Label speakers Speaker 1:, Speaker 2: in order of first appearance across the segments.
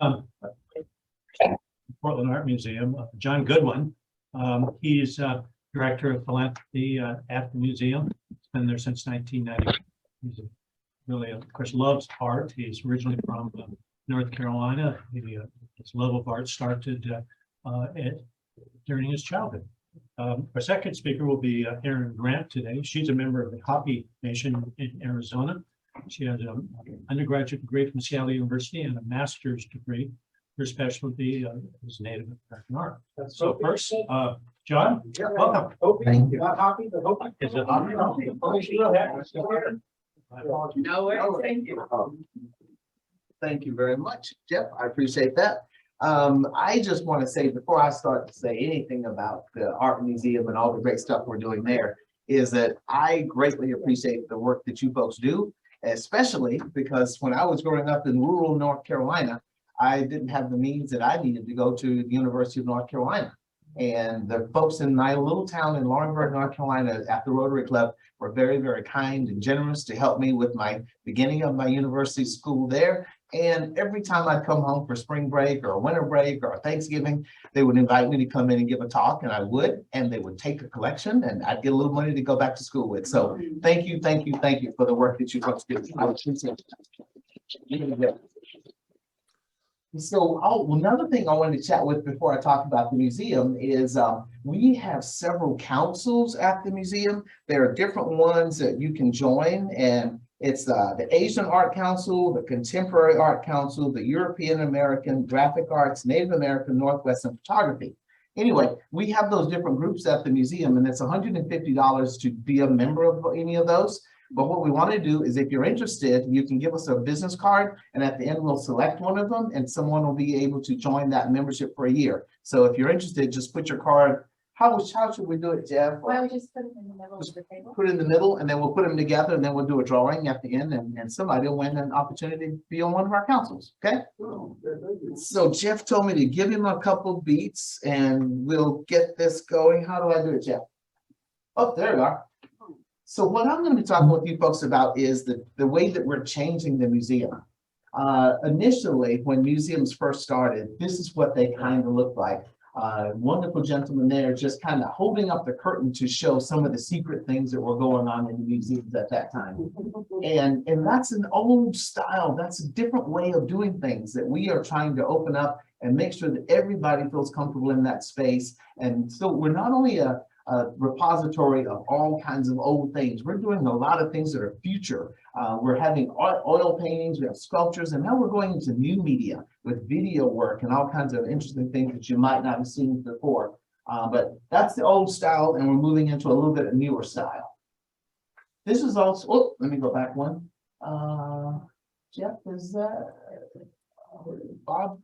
Speaker 1: Um, Portland Art Museum, John Goodwin. He's Director of Philanthropy at the museum. He's been there since 1990. He's really, of course, loves art. He's originally from North Carolina. His love of art started during his childhood. Our second speaker will be Erin Grant today. She's a member of the Hopi Nation in Arizona. She has an undergraduate degree from Seattle University and a master's degree. Her specialty is Native American art. So first, John,
Speaker 2: Yeah,
Speaker 1: welcome.
Speaker 2: Thank you. Not Hopi, but Hopi.
Speaker 1: Is it Hopi?
Speaker 2: No way. Thank you. Thank you very much, Jeff. I appreciate that. I just want to say before I start to say anything about the art museum and all the great stuff we're doing there, is that I greatly appreciate the work that you folks do, especially because when I was growing up in rural North Carolina, I didn't have the means that I needed to go to the University of North Carolina. And the folks in my little town in Lawrenceburg, North Carolina at the Rotary Club were very, very kind and generous to help me with my beginning of my university school there. And every time I'd come home for spring break or winter break or Thanksgiving, they would invite me to come in and give a talk, and I would, and they would take a collection and I'd get a little money to go back to school with. So thank you for the work that you folks do. I appreciate it. So another thing I wanted to chat with before I talk about the museum is we have several councils at the museum. There are different ones that you can join, and it's the Asian Art Council, the Contemporary Art Council, the European American Graphic Arts, Native American Northwestern Photography. Anyway, we have those different groups at the museum, and it's $150 to be a member of any of those. But what we want to do is if you're interested, you can give us a business card, and at the end we'll select one of them and someone will be able to join that membership for a year. So if you're interested, just put your card. How should we do it, Jeff?
Speaker 3: Why don't we just put it in the middle of the table?
Speaker 2: Put it in the middle and then we'll put them together and then we'll do a drawing at the end and somebody will win an opportunity to be on one of our councils, okay? So Jeff told me to give him a couple beats and we'll get this going. How do I do it, Jeff? Oh, there we are. So what I'm going to be talking with you folks about is the way that we're changing the museum. Initially, when museums first started, this is what they kind of looked like. Wonderful gentleman there just kind of holding up the curtain to show some of the secret things that were going on in the museums at that time. And that's an old style. That's a different way of doing things that we are trying to open up and make sure that everybody feels comfortable in that space. And so we're not only a repository of all kinds of old things. We're doing a lot of things that are future. We're having oil paintings, we have sculptures, and now we're going into new media with video work and all kinds of interesting things that you might not have seen before. But that's the old style, and we're moving into a little bit of newer style. This is also, oh, let me go back one. Jeff, is that Bob?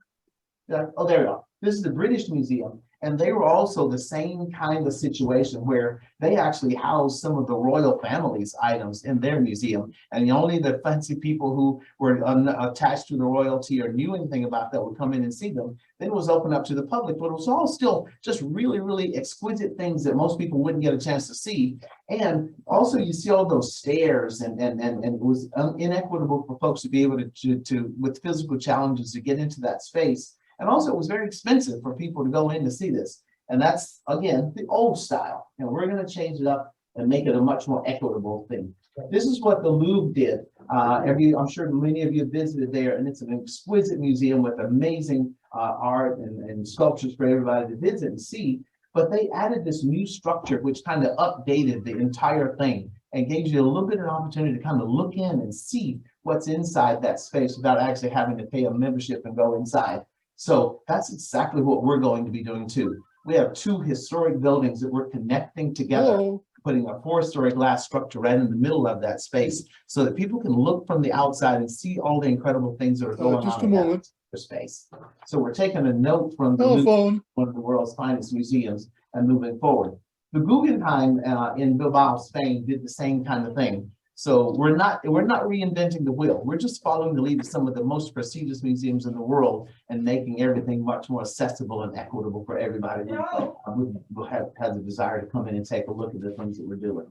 Speaker 2: Oh, there we go. This is the British Museum. And they were also the same kind of situation where they actually housed some of the royal family's items in their museum. And only the fancy people who were attached to the royalty or knew anything about that would come in and see them. Then it was open up to the public, but it was all still just really, really exquisite things that most people wouldn't get a chance to see. And also you see all those stairs and it was inequitable for folks to be able to with physical challenges to get into that space. And also it was very expensive for people to go in to see this. And that's, again, the old style. And we're going to change it up and make it a much more equitable thing. This is what the Louvre did. I'm sure many of you visited there, and it's an exquisite museum with amazing art and sculptures for everybody to visit and see. But they added this new structure, which kind of updated the entire thing and gave you a little bit of an opportunity to kind of look in and see what's inside that space without actually having to pay a membership and go inside. So that's exactly what we're going to be doing too. We have two historic buildings that we're connecting together, putting a 4-story glass structure right in the middle of that space so that people can look from the outside and see all the incredible things that are going on in that space. So we're taking a note from one of the world's finest museums and moving forward. The Guggenheim in Bilbao, Spain did the same kind of thing. So we're not reinventing the wheel. We're just following the lead of some of the most prestigious museums in the world and making everything much more accessible and equitable for everybody who has a desire to come in and take a look at the things that we're doing.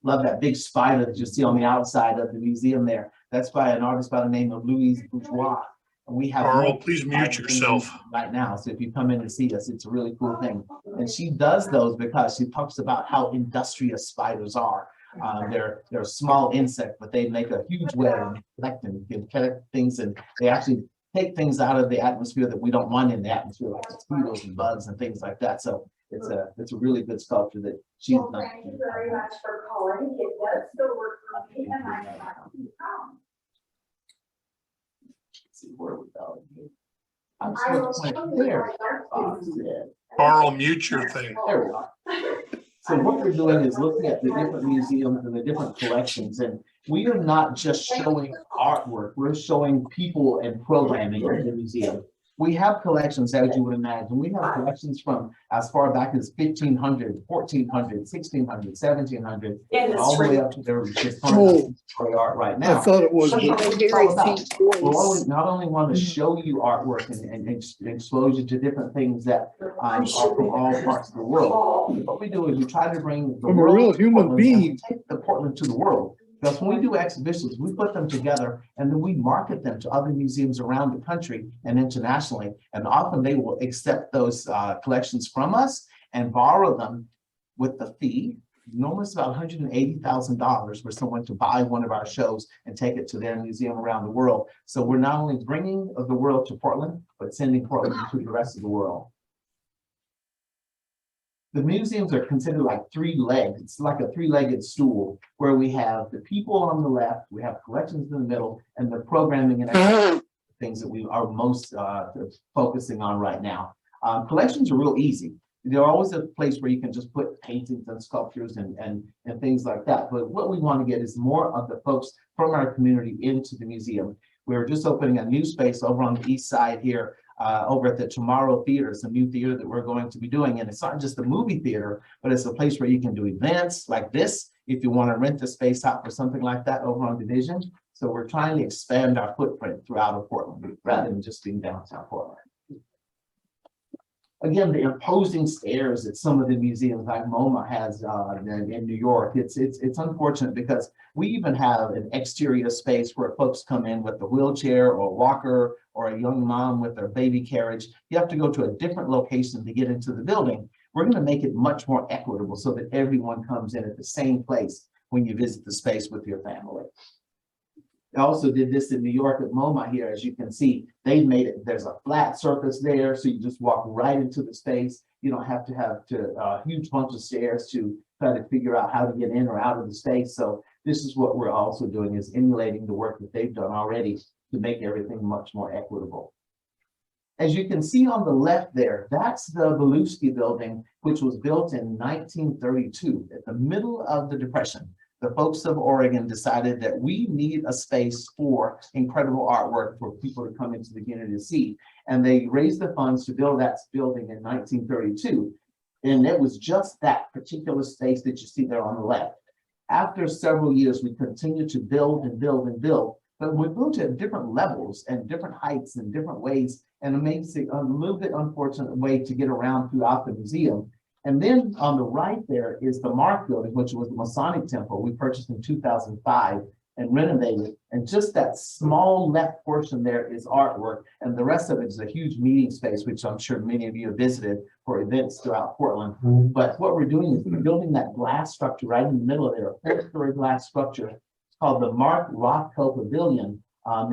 Speaker 2: Love that big spider that you see on the outside of the museum there. That's by an artist by the name of Louise Bourgeois. We have
Speaker 4: Carl, please mute yourself.
Speaker 2: right now. So if you come in and see us, it's a really cool thing. And she does those because she talks about how industrious spiders are. They're a small insect, but they make a huge web and collect things, and they actually take things out of the atmosphere that we don't want in the atmosphere, like mosquitoes and bugs and things like that. So it's a really good sculpture that she's
Speaker 3: Well,
Speaker 2: done.
Speaker 3: thank you very much for calling. It does still work for me, and I'm happy to come.
Speaker 2: See where we go. I'm
Speaker 3: I will
Speaker 2: supposed to
Speaker 3: show
Speaker 2: point
Speaker 3: you
Speaker 2: there.
Speaker 3: what I do.
Speaker 4: Carl, mute your thing.
Speaker 2: There we are. So what we're doing is looking at the different museums and the different collections, and we are not just showing artwork, we're showing people and programming in the museum. We have collections, as you would imagine. We have collections from as far back as 1500, 1400, 1600, 1700, all the way up to their art right now.
Speaker 5: I thought it was.
Speaker 2: So what it's all about. We not only want to show you artwork and expose you to different things that are from all parts of the world. What we do is we try to bring the
Speaker 5: I'm a
Speaker 2: world
Speaker 5: real
Speaker 2: to
Speaker 5: human
Speaker 2: Portland and
Speaker 5: being.
Speaker 2: take the Portland to the world. Because when we do exhibitions, we put them together and then we market them to other museums around the country and internationally. And often they will accept those collections from us and borrow them with the fee. Normally it's about $180,000 for someone to buy one of our shows and take it to their museum around the world. So we're not only bringing the world to Portland, but sending Portland to the rest of the world. The museums are considered like three legs. It's like a three-legged stool where we have the people on the left, we have collections in the middle, and the programming and things that we are most focusing on right now. Collections are real easy. They're always a place where you can just put paintings and sculptures and things like that. But what we want to get is more of the folks from our community into the museum. We're just opening a new space over on the east side here, over at the Tomorrow Theater. It's a new theater that we're going to be doing. And it's not just a movie theater, but it's a place where you can do events like this, if you want to rent the space out for something like that over on Division. So we're trying to expand our footprint throughout Portland, rather than just being downtown Portland. Again, the imposing stairs that some of the museums like MoMA has in New York, it's unfortunate because we even have an exterior space where folks come in with a wheelchair or a walker or a young mom with their baby carriage. You have to go to a different location to get into the building. We're going to make it much more equitable so that everyone comes in at the same place when you visit the space with your family. I also did this in New York at MoMA here. As you can see, they made it, there's a flat surface there, so you just walk right into the space. You don't have to have a huge bunch of stairs to try to figure out how to get in or out of the space. So this is what we're also doing, is emulating the work that they've done already to make everything much more equitable. As you can see on the left there, that's the Beluski building, which was built in 1932 at the middle of the Depression. The folks of Oregon decided that we need a space for incredible artwork for people to come into the community to see. And they raised the funds to build that building in 1932. And it was just that particular space that you see there on the left. After several years, we continued to build and build and build, but we built at different levels and different heights and different ways, and it makes it a little bit unfortunate way to get around throughout the museum. And then on the right there is the Mark building, which was the Masonic Temple we purchased in 2005 and renovated. And just that small left portion there is artwork. And the rest of it is a huge meeting space, which I'm sure many of you have visited for events throughout Portland. But what we're doing is we're building that glass structure right in the middle of there, a 4-story glass structure. It's called the Mark Rothko Pavilion.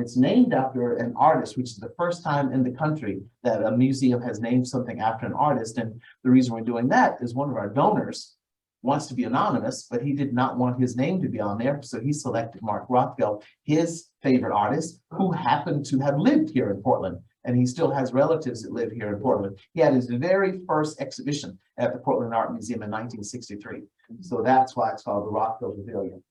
Speaker 2: It's named after an artist, which is the first time in the country that a museum has named something after an artist. And the reason we're doing that is one of our donors wants to be anonymous, but he did not want his name to be on there. So he selected Mark Rothko, his favorite artist, who happened to have lived here in Portland. And he still has relatives that live here in Portland. He had his very first exhibition at the Portland Art Museum in 1963. So that's why it's called the Rothko Pavilion.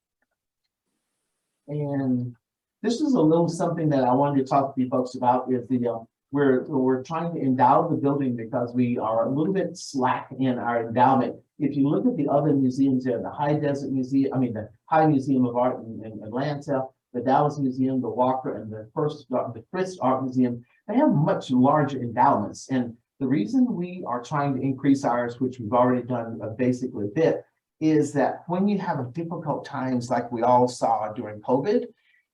Speaker 2: And this is a little something that I wanted to talk to you folks about, is the we're trying to endow the building because we are a little bit slack in our endowment. If you look at the other museums there, the High Desert Museum, the High Museum of Art in Atlanta, the Dallas Museum, the Walker, and the Christ Art Museum, they have much larger endowments. And the reason we are trying to increase ours, which we've already done basically a bit, is that when you have difficult times like we all saw during COVID,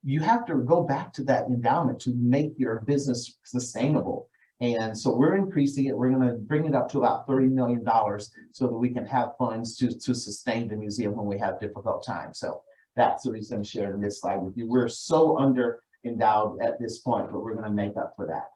Speaker 2: you have to go back to that endowment to make your business sustainable. And so we're increasing it. We're going to bring it up to about $30 million so that we can have funds to sustain the museum when we have difficult times. So that's the reason I'm sharing this slide with you. We're so under endowed at this point, but we're going to make up for that.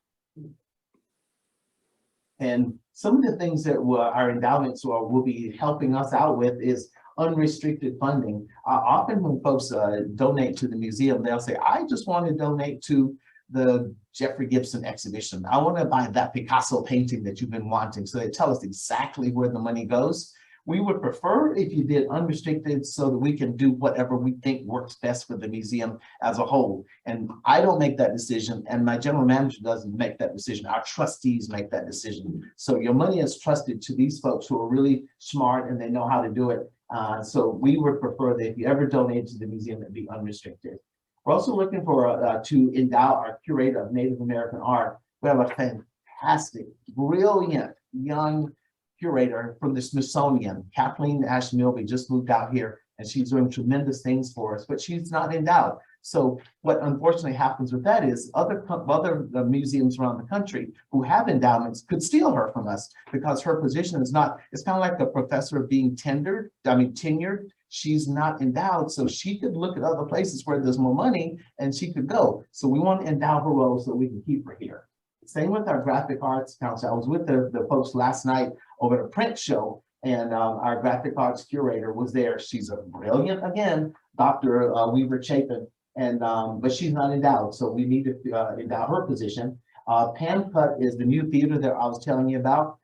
Speaker 2: And some of the things that our endowments will be helping us out with is unrestricted funding. Often when folks donate to the museum, they'll say, I just want to donate to the Jeffrey Gibson exhibition. I want to buy that Picasso painting that you've been wanting. So they tell us exactly where the money goes. We would prefer if you did unrestricted so that we can do whatever we think works best for the museum as a whole. And I don't make that decision, and my general manager doesn't make that decision. Our trustees make that decision. So your money is trusted to these folks who are really smart and they know how to do it. So we would prefer that if you ever donate to the museum, it be unrestricted. We're also looking for to endow our curator of Native American art. We have a fantastic, brilliant young curator from the Smithsonian. Kathleen Ash Milby just moved out here and she's doing tremendous things for us, but she's not endowed. So what unfortunately happens with that is other museums around the country who have endowments could steal her from us because her position is not, it's kind of like the professor being tenured. She's not endowed, so she could look at other places where there's more money and she could go. So we want to endow her role so we can keep her here. Same with our graphic arts council. I was with the folks last night over at a print show, and our graphic arts curator was there. She's a brilliant, again, Dr. Weaver Chapin, and but she's not endowed, so we need to endow her position. Pam Cut is the new theater that I was telling you about.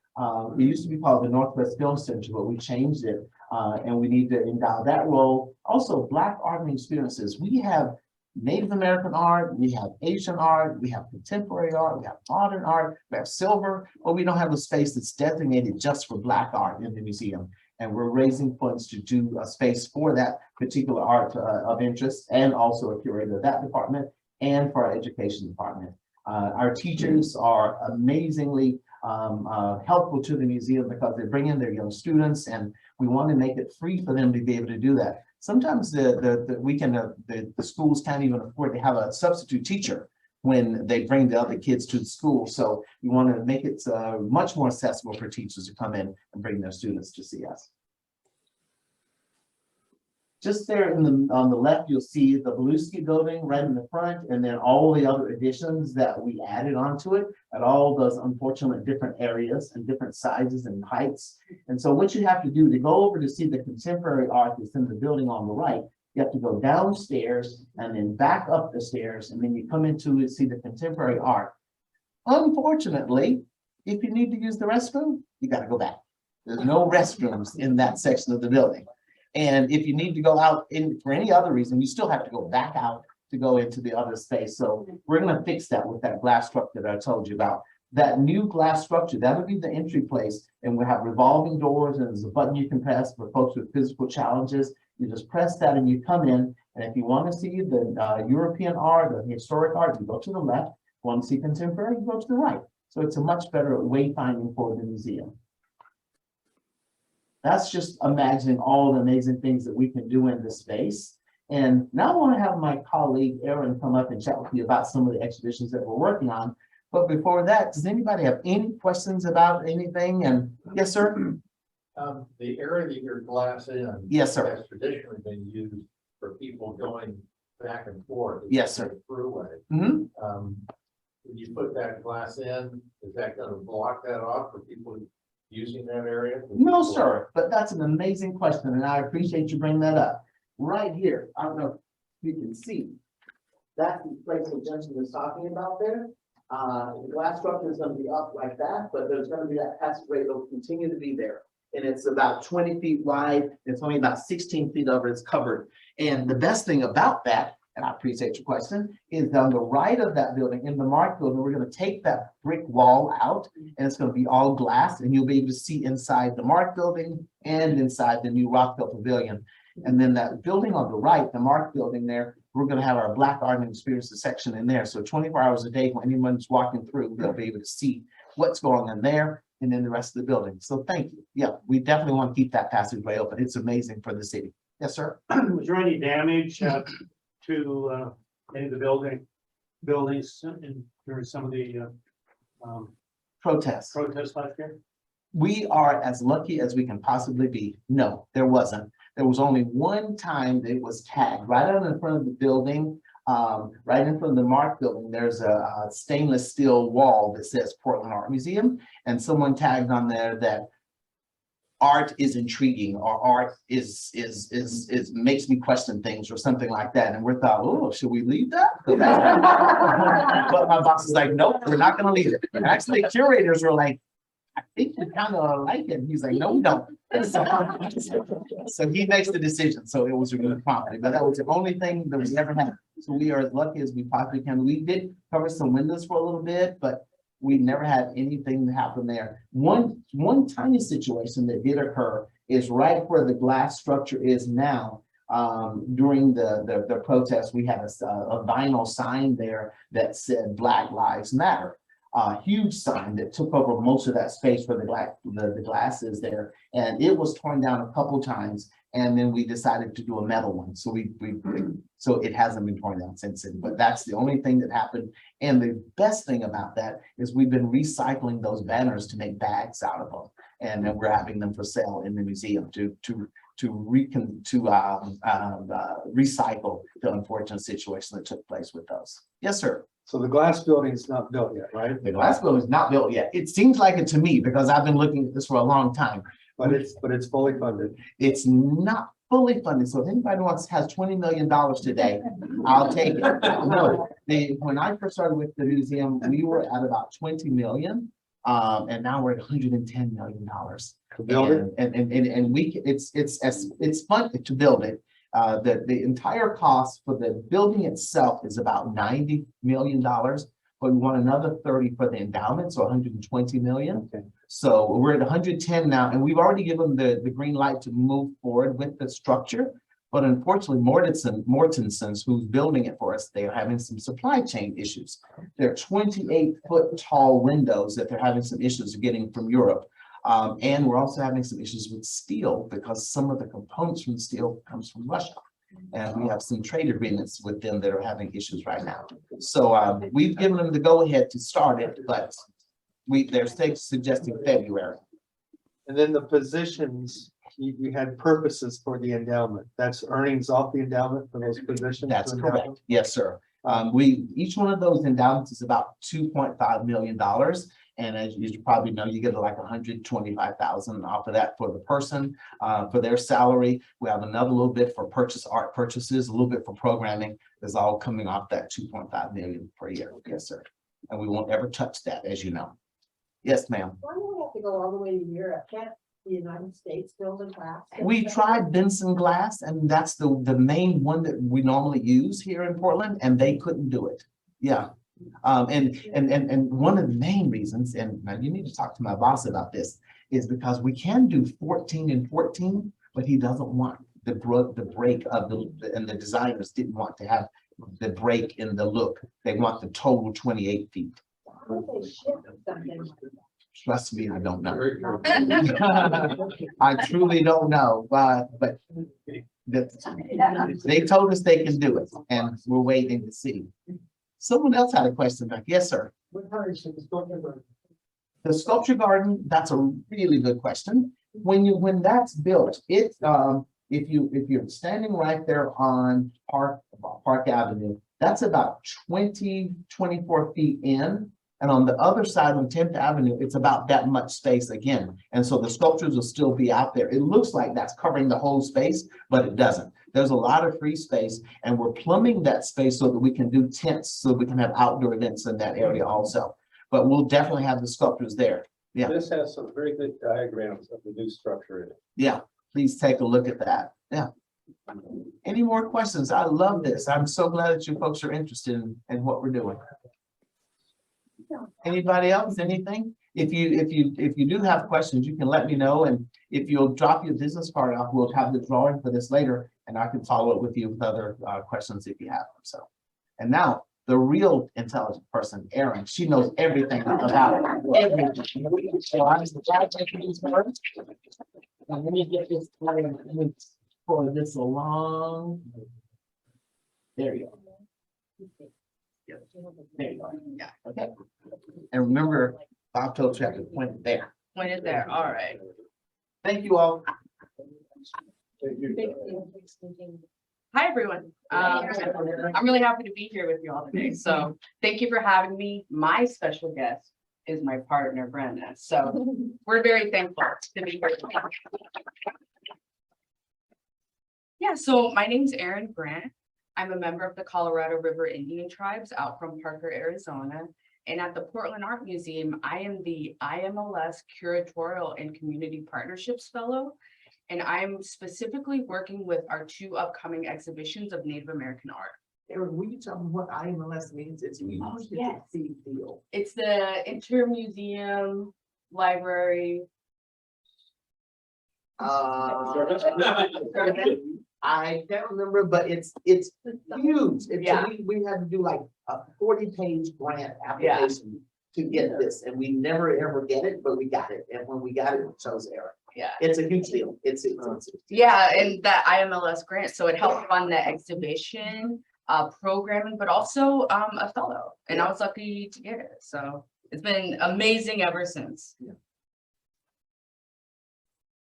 Speaker 2: It used to be called the Northwest Film Center, but we changed it, and we need to endow that role. Also, Black art and experiences. We have Native American art, we have Asian art, we have contemporary art, we have modern art, we have silver, but we don't have a space that's designated just for Black art in the museum. And we're raising funds to do a space for that particular art of interest, and also a curator of that department, and for our education department. Our teachers are amazingly helpful to the museum because they bring in their young students, and we want to make it free for them to be able to do that. Sometimes the schools can't even afford to have a substitute teacher when they bring the other kids to the school. So we want to make it much more accessible for teachers to come in and bring their students to see us. Just there on the left, you'll see the Beluski building right in the front, and then all the other additions that we added onto it at all those unfortunately different areas and different sizes and heights. And so what you have to do to go over to see the contemporary art that's in the building on the right, you have to go downstairs and then back up the stairs, and then you come into it, see the contemporary art. Unfortunately, if you need to use the restroom, you got to go back. There's no restrooms in that section of the building. And if you need to go out for any other reason, you still have to go back out to go into the other space. So we're going to fix that with that glass structure that I told you about. That new glass structure, that'll be the entry place, and we'll have revolving doors, and there's a button you can press for folks with physical challenges. You just press that and you come in. And if you want to see the European art or the historic art, you go to the left. Want to see contemporary, you go to the right. So it's a much better wayfinding for the museum. That's just imagining all the amazing things that we can do in this space. And now I want to have my colleague Aaron come up and chat with you about some of the exhibitions that we're working on. But before that, does anybody have any questions about anything? And yes, sir.
Speaker 5: The area that you're glass in.
Speaker 2: Yes, sir.
Speaker 5: Has traditionally been used for people going back and forth.
Speaker 2: Yes, sir.
Speaker 5: Throughway.
Speaker 2: Mm-hmm.
Speaker 5: When you put that glass in, is that going to block that off for people using that area?
Speaker 2: No, sir, but that's an amazing question, and I appreciate you bringing that up. Right here, I don't know if you can see, that's the place that Jensen was talking about there. The glass structure is going to be up like that, but there's going to be that passageway that will continue to be there. And it's about 20 feet wide. It's only about 16 feet over, it's covered. And the best thing about that, and I appreciate your question, is on the right of that building, in the Mark building, we're going to take that brick wall out, and it's going to be all glass, and you'll be able to see inside the Mark building and inside the new Rockville Pavilion. And then that building on the right, the Mark building there, we're going to have our Black Art and Experiences section in there. So 24 hours a day, when anyone's walking through, they'll be able to see what's going on there and then the rest of the building. So thank you. Yeah, we definitely want to keep that passageway open. It's amazing for the city. Yes, sir.
Speaker 6: Was there any damage to any of the buildings during some of the
Speaker 2: Protests.
Speaker 6: protests last year?
Speaker 2: We are as lucky as we can possibly be. No, there wasn't. There was only one time that it was tagged right out in front of the building, right in front of the Mark building. There's a stainless steel wall that says Portland Art Museum, and someone tagged on there that art is intriguing, or art is makes me question things, or something like that. And we thought, oh, should we leave that? But my boss is like, nope, we're not gonna leave it. And actually, curators were like, I think we kind of like it. He's like, no, we don't. So he makes the decision. So it was a good property, but that was the only thing that we ever had. So we are as lucky as we possibly can. We did cover some windows for a little bit, but we never had anything happen there. One tiny situation that did occur is right where the glass structure is now. During the protest, we had a vinyl sign there that said Black Lives Matter. A huge sign that took over most of that space where the glass is there, and it was torn down a couple times, and then we decided to do a metal one. So so it hasn't been torn down since then, but that's the only thing that happened. And the best thing about that is we've been recycling those banners to make bags out of them, and then we're having them for sale in the museum to recycle the unfortunate situation that took place with those. Yes, sir.
Speaker 6: So the glass building is not built yet, right?
Speaker 2: The glass building is not built yet. It seems like it to me because I've been looking at this for a long time.
Speaker 6: But it's fully funded.
Speaker 2: It's not fully funded. So if anybody has $20 million today, I'll take it. No, when I first started with the museum, we were at about 20 million. And now we're at $110 million.
Speaker 6: To build it?
Speaker 2: And it's fun to build it. The entire cost for the building itself is about $90 million, but we want another 30 for the endowment, so 120 million.
Speaker 6: Okay.
Speaker 2: So we're at 110 now, and we've already given the green light to move forward with the structure. But unfortunately, Mortenson's, who's building it for us, they're having some supply chain issues. They're 28-foot tall windows that they're having some issues getting from Europe. And we're also having some issues with steel because some of the components from steel comes from Russia. And we have some trade agreements with them that are having issues right now. So we've given them the go-ahead to start it, but they're suggesting February.
Speaker 6: And then the positions, you had purposes for the endowment. That's earnings off the endowment for those positions?
Speaker 2: That's correct. Yes, sir. Each one of those endowments is about $2.5 million. And as you probably know, you get like 125,000 off of that for the person, for their salary. We have another little bit for art purchases, a little bit for programming. Is all coming off that 2.5 million per year. Yes, sir. And we won't ever touch that, as you know. Yes, ma'am.
Speaker 7: Why do we have to go all the way to Europe? Can't the United States build a glass?
Speaker 2: We tried Benson Glass, and that's the main one that we normally use here in Portland, and they couldn't do it. Yeah. And one of the main reasons, and now you need to talk to my boss about this, is because we can do 14 and 14, but he doesn't want the break of and the designers didn't want to have the break in the look. They want the total 28 feet.
Speaker 7: Why don't they ship something?
Speaker 2: Trust me, I don't know.
Speaker 5: Very good.
Speaker 2: I truly don't know, but they told us they can do it, and we're waiting to see. Someone else had a question back. Yes, sir. The sculpture garden, that's a really good question. When that's built, if you're standing right there on Park Avenue, that's about 24 feet in. And on the other side on 10th Avenue, it's about that much space again. And so the sculptures will still be out there. It looks like that's covering the whole space, but it doesn't. There's a lot of free space, and we're plumbing that space so that we can do tents, so we can have outdoor events in that area also. But we'll definitely have the sculptures there. Yeah.
Speaker 8: This has some very good diagrams of the new structure in it.
Speaker 2: Yeah, please take a look at that. Yeah. Any more questions? I love this. I'm so glad that you folks are interested in what we're doing. Anybody else? Anything? If you do have questions, you can let me know, and if you'll drop your business card off, we'll have the drawing for this later, and I can follow up with you with other questions if you have them. So, and now the real intelligent person, Erin, she knows everything about everything. So I'm glad to introduce her. And let me get this for this along. There you go. There you go. Yeah, okay. And remember, Bob told you have to point it there.
Speaker 9: Point it there, all right.
Speaker 2: Thank you all.
Speaker 9: Hi, everyone. I'm really happy to be here with you all today. So thank you for having me. My special guest is my partner, Brenda. So we're very thankful to be here. Yeah, so my name's Erin Grant. I'm a member of the Colorado River Indian Tribes out from Parker, Arizona. And at the Portland Art Museum, I am the IMLS Curatorial and Community Partnerships Fellow. And I'm specifically working with our 2 upcoming exhibitions of Native American art.
Speaker 2: Erin, will you tell me what IMLS means? It's
Speaker 9: yes.
Speaker 2: deal.
Speaker 9: It's the Inter-Museum Library.
Speaker 2: I can't remember, but it's huge.
Speaker 9: Yeah.
Speaker 2: We had to do like a 40-page grant application to get this, and we never ever get it, but we got it. And when we got it, we chose Erin.
Speaker 9: Yeah.
Speaker 2: It's a huge deal. It's
Speaker 9: Yeah, and that IMLS grant, so it helped fund the exhibition, programming, but also a fellow. And I was lucky to get it. So it's been amazing ever since.
Speaker 2: Yeah.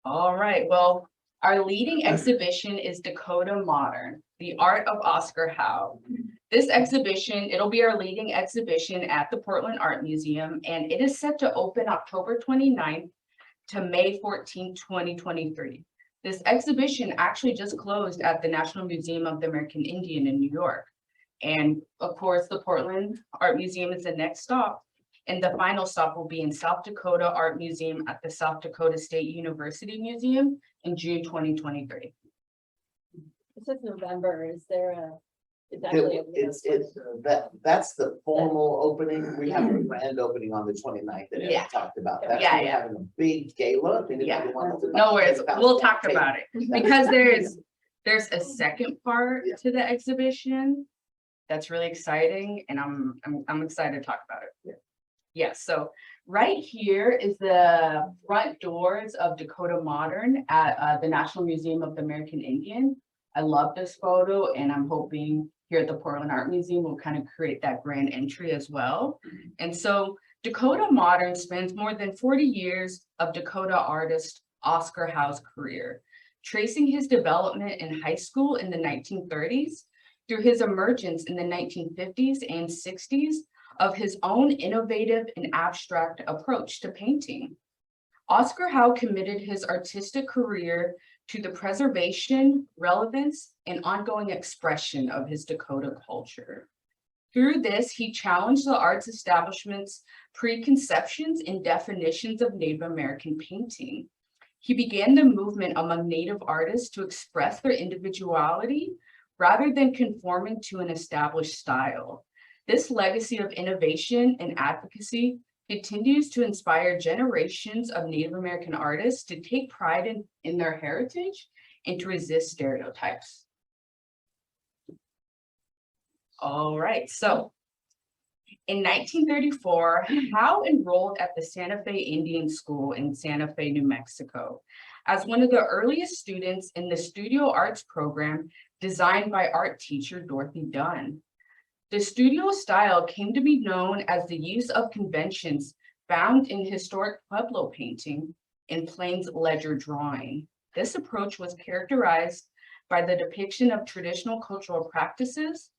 Speaker 9: All right, well, our leading exhibition is Dakota Modern, the art of Oscar Howe. This exhibition, it'll be our leading exhibition at the Portland Art Museum, and it is set to open October 29th to May 14, 2023. This exhibition actually just closed at the National Museum of the American Indian in New York. And of course, the Portland Art Museum is the next stop. And the final stop will be in South Dakota Art Museum at the South Dakota State University Museum in June 2023.
Speaker 7: It says November, is there a? It's actually.
Speaker 2: That's the formal opening. We have a grand opening on the 29th that
Speaker 9: Yeah.
Speaker 2: Erin talked about. That's
Speaker 9: Yeah,
Speaker 2: when we're
Speaker 9: yeah.
Speaker 2: having a big gala. If anybody
Speaker 9: Yeah.
Speaker 2: wants to-
Speaker 9: No worries, we'll talk about it because there's a second part
Speaker 2: Yeah.
Speaker 9: to the exhibition that's really exciting, and I'm excited to talk about it.
Speaker 2: Yeah.
Speaker 9: Yes, so right here is the front doors of Dakota Modern at the National Museum of the American Indian. I love this photo, and I'm hoping here at the Portland Art Museum will kind of create that grand entry as well. And so Dakota Modern spends more than 40 years of Dakota artist Oscar Howe's career, tracing his development in high school in the 1930s through his emergence in the 1950s and 60s of his own innovative and abstract approach to painting. Oscar Howe committed his artistic career to the preservation, relevance, and ongoing expression of his Dakota culture. Through this, he challenged the arts establishment's preconceptions and definitions of Native American painting. He began the movement among Native artists to express their individuality rather than conforming to an established style. This legacy of innovation and advocacy continues to inspire generations of Native American artists to take pride in their heritage and to resist stereotypes. All right, so in 1934, Howe enrolled at the Santa Fe Indian School in Santa Fe, New Mexico, as one of the earliest students in the studio arts program designed by art teacher Dorothy Dunn. The studio style came to be known as the use of conventions found in historic Pueblo painting and Plains ledger drawing. This approach was characterized by the depiction of traditional cultural practices,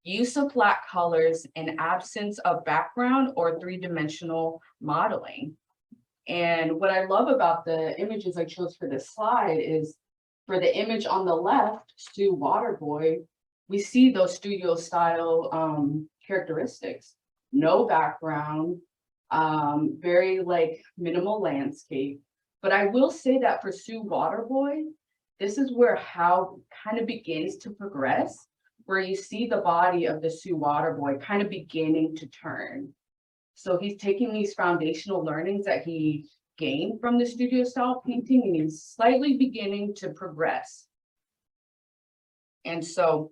Speaker 9: use of flat colors, and absence of background or three-dimensional modeling. And what I love about the images I chose for this slide is for the image on the left, Sue Waterboy, we see those studio style characteristics. No background, very like minimal landscape. But I will say that for Sue Waterboy, this is where Howe kind of begins to progress, where you see the body of the Sioux Waterboy kind of beginning to turn. So he's taking these foundational learnings that he gained from the studio style painting, and he's slightly beginning to progress. And so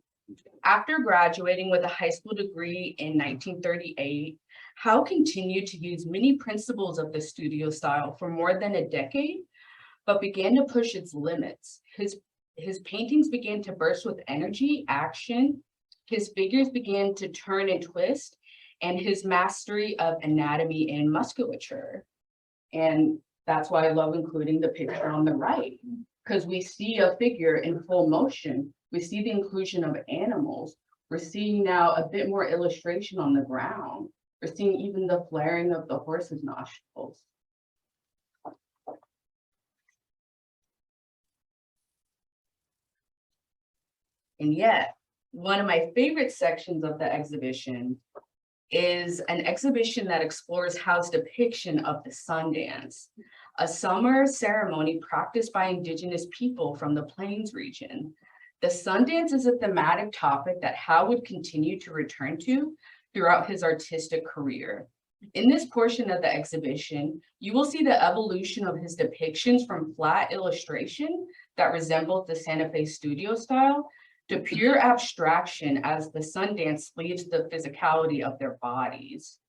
Speaker 9: after graduating with a high school degree in 1938, Howe continued to use many principles of the studio style for more than a decade, but began to push its limits. His paintings began to burst with energy, action, his figures began to turn and twist, and his mastery of anatomy and musculature. And that's why I love including the picture on the right, because we see a figure in full motion. We see the inclusion of animals. We're seeing now a bit more illustration on the ground. We're seeing even the flaring of the horse's nostrils. And yet, one of my favorite sections of the exhibition is an exhibition that explores Howe's depiction of the sun dance, a summer ceremony practiced by indigenous people from the Plains region. The sun dance is a thematic topic that Howe would continue to return to throughout his artistic career. In this portion of the exhibition, you will see the evolution of his depictions from flat illustration that resembles the Santa Fe studio style to pure abstraction as the sun dance leaves the physicality of their bodies.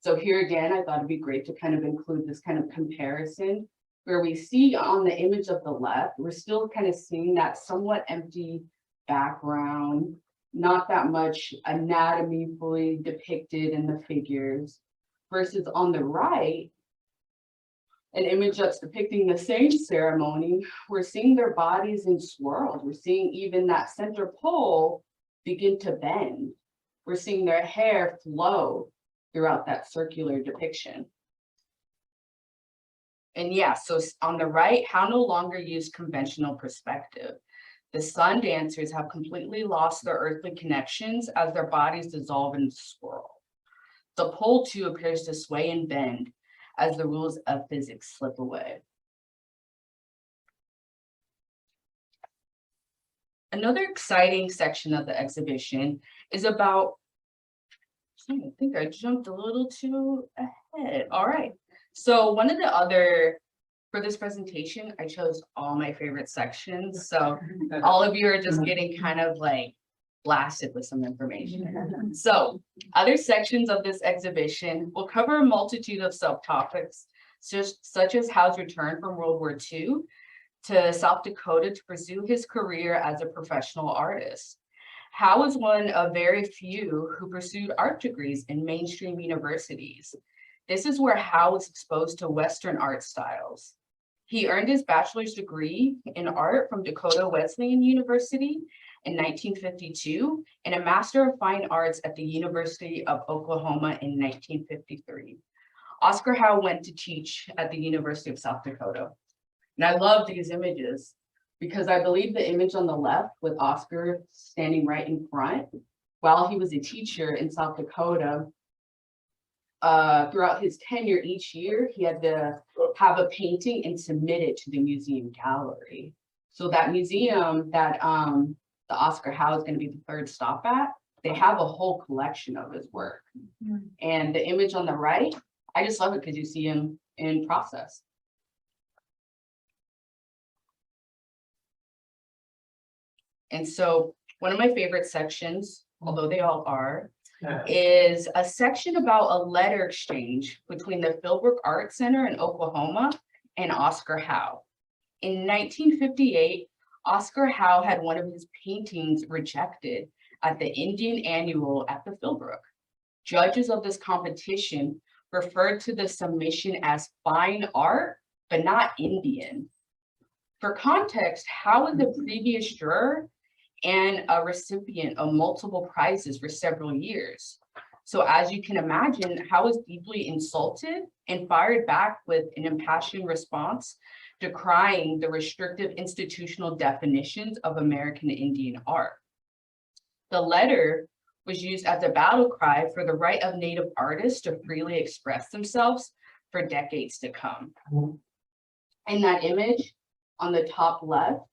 Speaker 9: So here again, I thought it'd be great to kind of include this kind of comparison where we see on the image of the left, we're still kind of seeing that somewhat empty background, not that much anatomy fully depicted in the figures, versus on the right, an image that's depicting the same ceremony, we're seeing their bodies in swirls. We're seeing even that center pole begin to bend. We're seeing their hair flow throughout that circular depiction. And yeah, so on the right, Howe no longer used conventional perspective. The sun dancers have completely lost their earthly connections as their bodies dissolve and swirl. The pole too appears to sway and bend as the rules of physics slip away. Another exciting section of the exhibition is about, I think I jumped a little too ahead. All right. So one of the other, for this presentation, I chose all my favorite sections. So all of you are just getting kind of like blasted with some information. So other sections of this exhibition will cover a multitude of subtopics, such as Howe's return from World War II to South Dakota to pursue his career as a professional artist. Howe was one of very few who pursued art degrees in mainstream universities. This is where Howe was exposed to Western art styles. He earned his bachelor's degree in art from Dakota Wesleyan University in 1952 and a Master of Fine Arts at the University of Oklahoma in 1953. Oscar Howe went to teach at the University of South Dakota. And I love these images because I believe the image on the left with Oscar standing right in front, while he was a teacher in South Dakota, throughout his tenure each year, he had to have a painting and submit it to the museum gallery. So that museum that the Oscar Howe is going to be the third stop at, they have a whole collection of his work. And the image on the right, I just love it because you see him in process. And so one of my favorite sections, although they all are, is a section about a letter exchange between the Philbrook Art Center in Oklahoma and Oscar Howe. In 1958, Oscar Howe had one of his paintings rejected at the Indian Annual at the Philbrook. Judges of this competition referred to the submission as fine art, but not Indian. For context, Howe was the previous juror and a recipient of multiple prizes for several years. So as you can imagine, Howe was deeply insulted and fired back with an impassioned response, decrying the restrictive institutional definitions of American Indian art. The letter was used as a battle cry for the right of Native artists to freely express themselves for decades to come. In that image on the top left,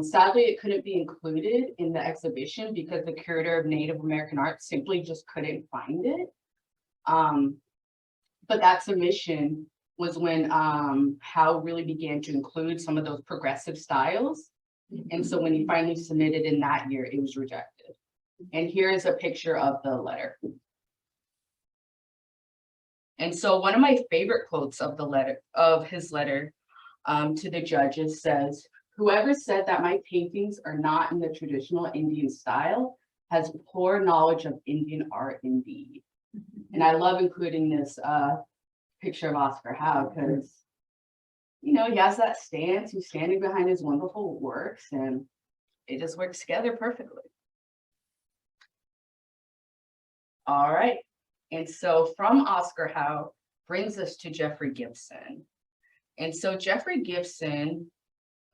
Speaker 9: sadly, it couldn't be included in the exhibition because the curator of Native American art simply just couldn't find it. But that submission was when Howe really began to include some of those progressive styles. And so when he finally submitted in that year, it was rejected. And here is a picture of the letter. And so one of my favorite quotes of the letter, of his letter to the judges says, "Whoever said that my paintings are not in the traditional Indian style has poor knowledge of Indian art indeed. And I love including this picture of Oscar Howe because, you know, he has that stance, he's standing behind his wonderful works, and it just works together perfectly. All right, and so from Oscar Howe brings us to Jeffrey Gibson. And so Jeffrey Gibson,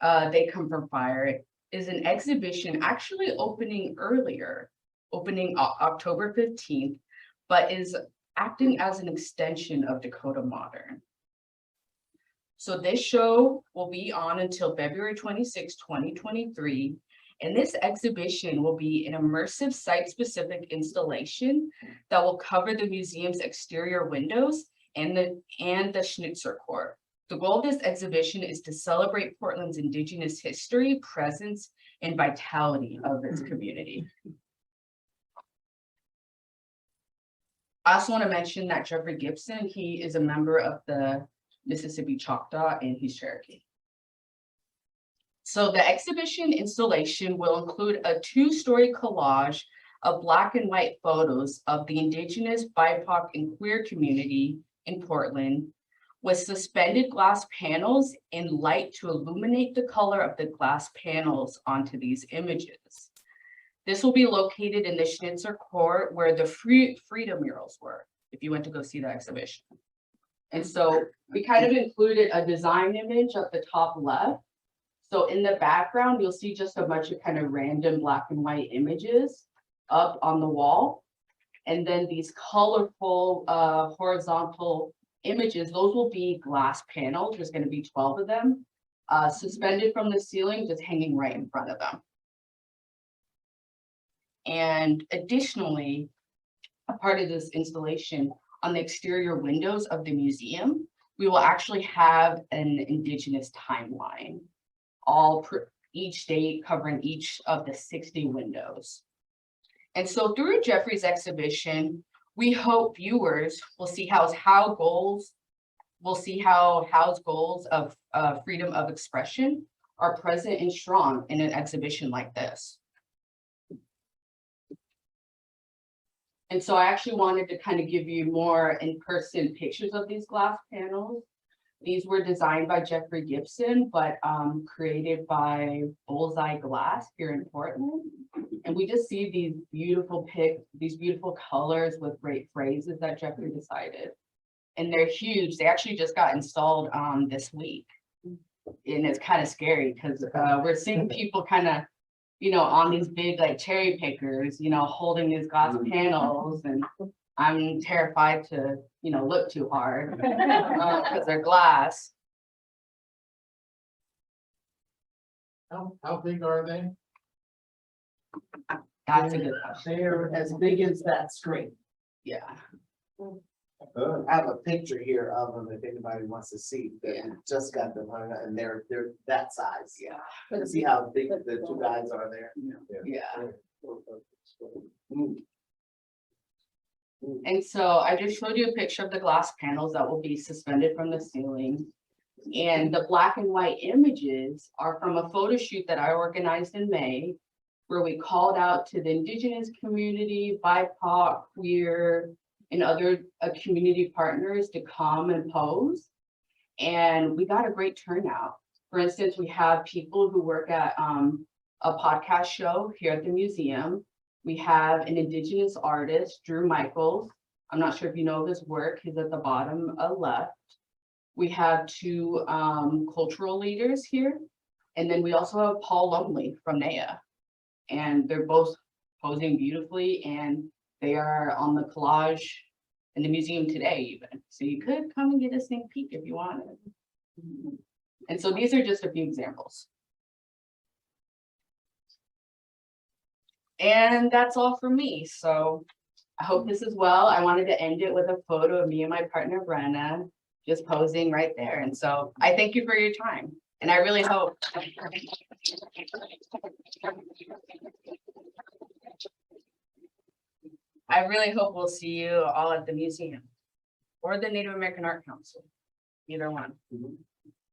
Speaker 9: They Come From Fire, is an exhibition actually opening earlier, opening October 15th, but is acting as an extension of Dakota Modern. So this show will be on until February 26, 2023. And this exhibition will be an immersive site-specific installation that will cover the museum's exterior windows and the Schnitzer Court. The goal of this exhibition is to celebrate Portland's Indigenous history, presence, and vitality of its community. I also want to mention that Jeffrey Gibson, he is a member of the Mississippi Choctaw and he's Cherokee. So the exhibition installation will include a 2-story collage of Black and white photos of the Indigenous, BIPOC, and queer community in Portland, with suspended glass panels and light to illuminate the color of the glass panels onto these images. This will be located in the Schnitzer Court where the freedom murals were, if you went to go see the exhibition. And so we kind of included a design image at the top left. So in the background, you'll see just a bunch of kind of random black and white images up on the wall. And then these colorful horizontal images, those will be glass panels. There's going to be 12 of them suspended from the ceiling, just hanging right in front of them. And additionally, a part of this installation, on the exterior windows of the museum, we will actually have an Indigenous timeline, each date covering each of the 60 windows. And so through Jeffrey's exhibition, we hope viewers will see how Howe's goals of freedom of expression are present and strong in an exhibition like this. And so I actually wanted to kind of give you more in-person pictures of these glass panels. These were designed by Jeffrey Gibson, but created by Bullseye Glass here in Portland. And we just see these beautiful colors with great phrases that Jeffrey decided. And they're huge. They actually just got installed this week. And it's kind of scary because we're seeing people kind of, you know, on these big like cherry pickers, you know, holding these glass panels, and I'm terrified to, you know, look too hard because they're glass.
Speaker 5: How big are they?
Speaker 9: That's a good question.
Speaker 2: They're as big as that screen.
Speaker 9: Yeah.
Speaker 2: I have a picture here of them if anybody wants to see. They just got them hung up, and they're that size.
Speaker 9: Yeah.
Speaker 2: But see how big the two guys are there.
Speaker 9: Yeah. And so I just showed you a picture of the glass panels that will be suspended from the ceiling. And the black and white images are from a photo shoot that I organized in May, where we called out to the Indigenous community, BIPOC, queer, and other community partners to come and pose. And we got a great turnout. For instance, we have people who work at a podcast show here at the museum. We have an Indigenous artist, Drew Michaels. I'm not sure if you know his work. He's at the bottom left. We have 2 cultural leaders here. And then we also have Paul Lumley from NAIA. And they're both posing beautifully, and they are on the collage in the museum today even. So you could come and get a sneak peek if you wanted. And so these are just a few examples. And that's all for me. So I hope this is well. I wanted to end it with a photo of me and my partner, Brenna, just posing right there. And so I thank you for your time. And I really hope. I really hope we'll see you all at the museum or the Native American Art Council, either one.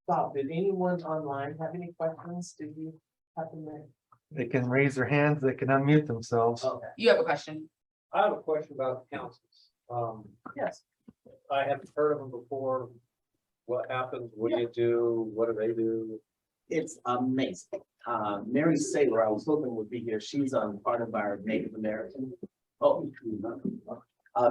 Speaker 2: Bob, did anyone online have any questions? Did you happen to
Speaker 6: They can raise their hands, they can unmute themselves.
Speaker 2: Okay,
Speaker 9: You have a question?
Speaker 8: I have a question about councils.
Speaker 2: yes.
Speaker 8: I haven't heard of them before. What happens? What do you do? What do they do?
Speaker 2: It's amazing. Mary Saylor, I was hoping would be here. She's on part of our Native American. Oh.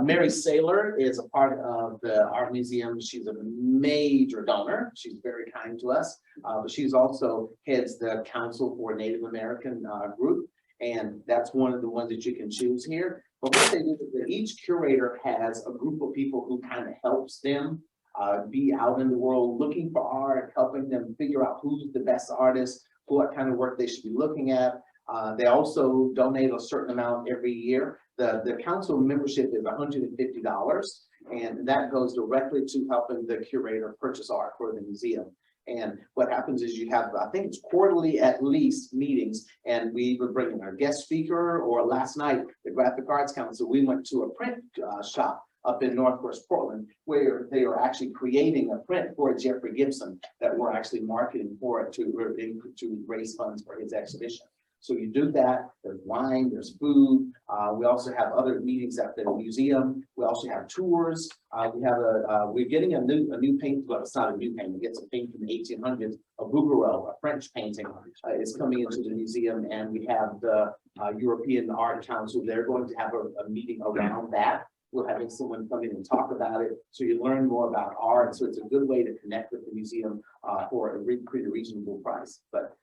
Speaker 2: Mary Saylor is a part of the Art Museum. She's a major donor. She's very kind to us. But she's also heads the Council for Native American group. And that's one of the ones that you can choose here. But what they do is that each curator has a group of people who kind of helps them be out in the world looking for art, helping them figure out who's the best artist, what kind of work they should be looking at. They also donate a certain amount every year. The council membership is $150, and that goes directly to helping the curator purchase art for the museum. And what happens is you have, I think it's quarterly at least meetings, and we either bring in our guest speaker, or last night, the Graphic Arts Council, we went to a print shop up in Northwest Portland, where they are actually creating a print for Jeffrey Gibson that we're actually marketing for it to raise funds for his exhibition. So you do that, there's wine, there's food. We also have other meetings at the museum. We also have tours. We're getting a new paint, well, it's not a new painting, it's a painting from the 1800s, a Bouguereau, a French painting is coming into the museum, and we have the European Art Council. They're going to have a meeting around that. We're having someone come in and talk about it, so you learn more about art. So it's a good way to connect with the museum for a pretty reasonable price. But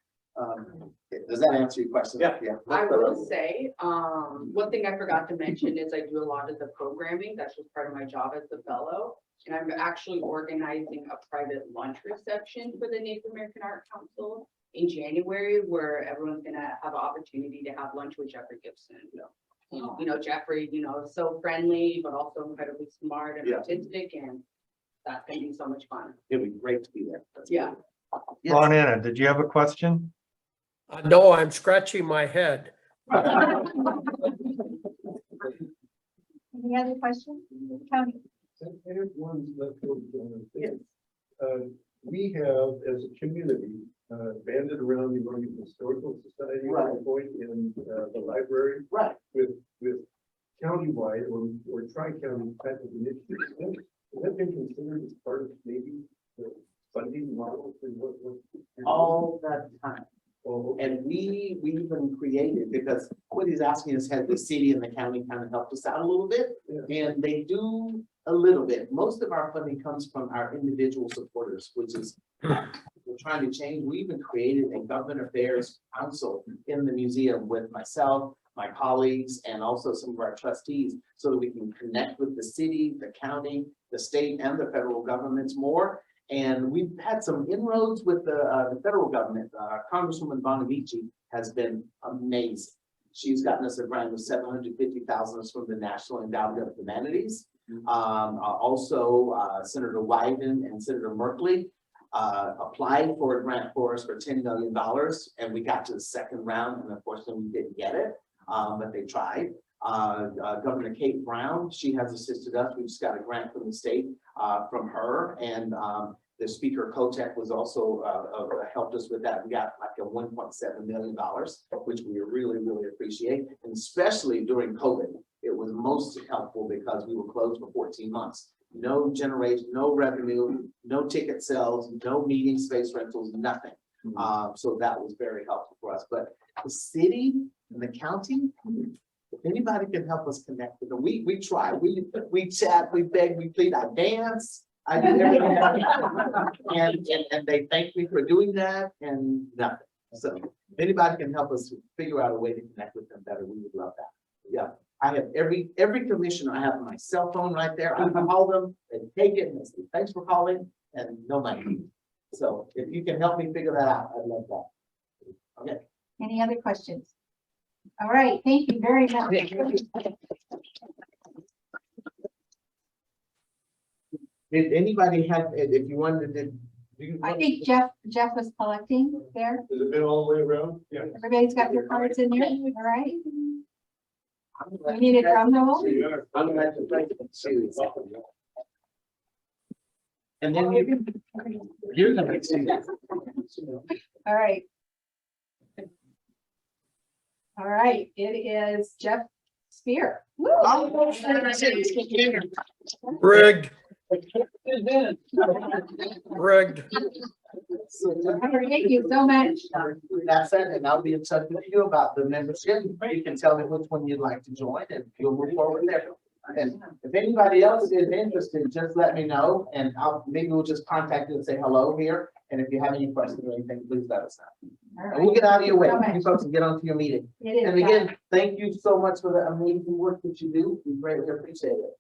Speaker 2: does that answer your question?
Speaker 8: Yeah.
Speaker 9: I will say, one thing I forgot to mention is I do a lot of the programming. That's just part of my job as a fellow. And I'm actually organizing a private lunch reception for the Native American Art Council in January, where everyone's gonna have an opportunity to have lunch with Jeffrey Gibson. You know, Jeffrey, so friendly, but also incredibly smart and
Speaker 2: Yeah.
Speaker 9: artistic, and that's gonna be so much fun.
Speaker 2: It'd be great to be there. That's
Speaker 9: Yeah.
Speaker 2: good. Yes.
Speaker 6: Ron Anna, did you have a question?
Speaker 10: No, I'm scratching my head.
Speaker 3: Any other questions? Tony?
Speaker 2: Yes.
Speaker 8: We have, as a community, banded around the Oregon Historical Society,
Speaker 2: Right.
Speaker 8: point in the library
Speaker 2: Right.
Speaker 8: with countywide or tri-county type of initiatives. Has that been considered as part of maybe the funding model for what?
Speaker 2: All that time.
Speaker 8: Oh, okay.
Speaker 2: And we even created, because what he's asking us, had the city and the county kind of helped us out a little bit, and they do a little bit. Most of our funding comes from our individual supporters, which is we're trying to change. We even created a government affairs council in the museum with myself, my colleagues, and also some of our trustees, so that we can connect with the city, the county, the state, and the federal governments more. And we've had some inroads with the federal government. Congresswoman Bonavici has been amazing. She's gotten us a grant of $750,000 from the National Endowment of Humanities. Also, Senator Wyden and Senator Merkley applied for a grant for us for $10 million, and we got to the second round, and unfortunately we didn't get it, but they tried. Governor Kate Brown, she has assisted us. We just got a grant from the state from her, and the Speaker Kotek was also helped us with that. We got like a $1.7 million, which we really, really appreciate. And especially during COVID, it was most helpful because we were closed for 14 months. No generation, no revenue, no ticket sales, no meeting space rentals, nothing. So that was very helpful for us. But the city and the county, if anybody can help us connect with them, we try, we chat, we beg, we plead, I dance, I do everything. And they thank me for doing that and nothing. So if anybody can help us figure out a way to connect with them better, we would love that. Yeah, I have every commissioner, I have my cell phone right there. I can call them and take it and they say, thanks for calling, and no money. So if you can help me figure that out, I'd love that. Okay.
Speaker 3: Any other questions? All right, thank you very much.
Speaker 2: Did anybody have, if you wanted to, do you?
Speaker 3: I think Jeff was collecting there.
Speaker 8: Has it been all the way around? Yeah.
Speaker 3: Everybody's got their cards in there, all right? We need a drum roll.
Speaker 2: I'm gonna have to play the series. And then you're gonna see that.
Speaker 3: All right. All right, it is Jeff Spear. Woo.
Speaker 10: Rigged, rigged.
Speaker 3: Thank you so much.
Speaker 2: That's it, and I'll be in touch with you about the membership. You can tell me which one you'd like to join and you'll move forward there. And if anybody else is interested, just let me know and maybe we'll just contact you and say hello here. And if you have any questions or anything, please let us know.
Speaker 3: All
Speaker 2: And we'll
Speaker 3: right.
Speaker 2: get out of your way.
Speaker 3: So much.
Speaker 2: You folks can get on to your meeting.
Speaker 3: It is.
Speaker 2: And again, thank you so much for the amazing work that you do. We greatly appreciate it.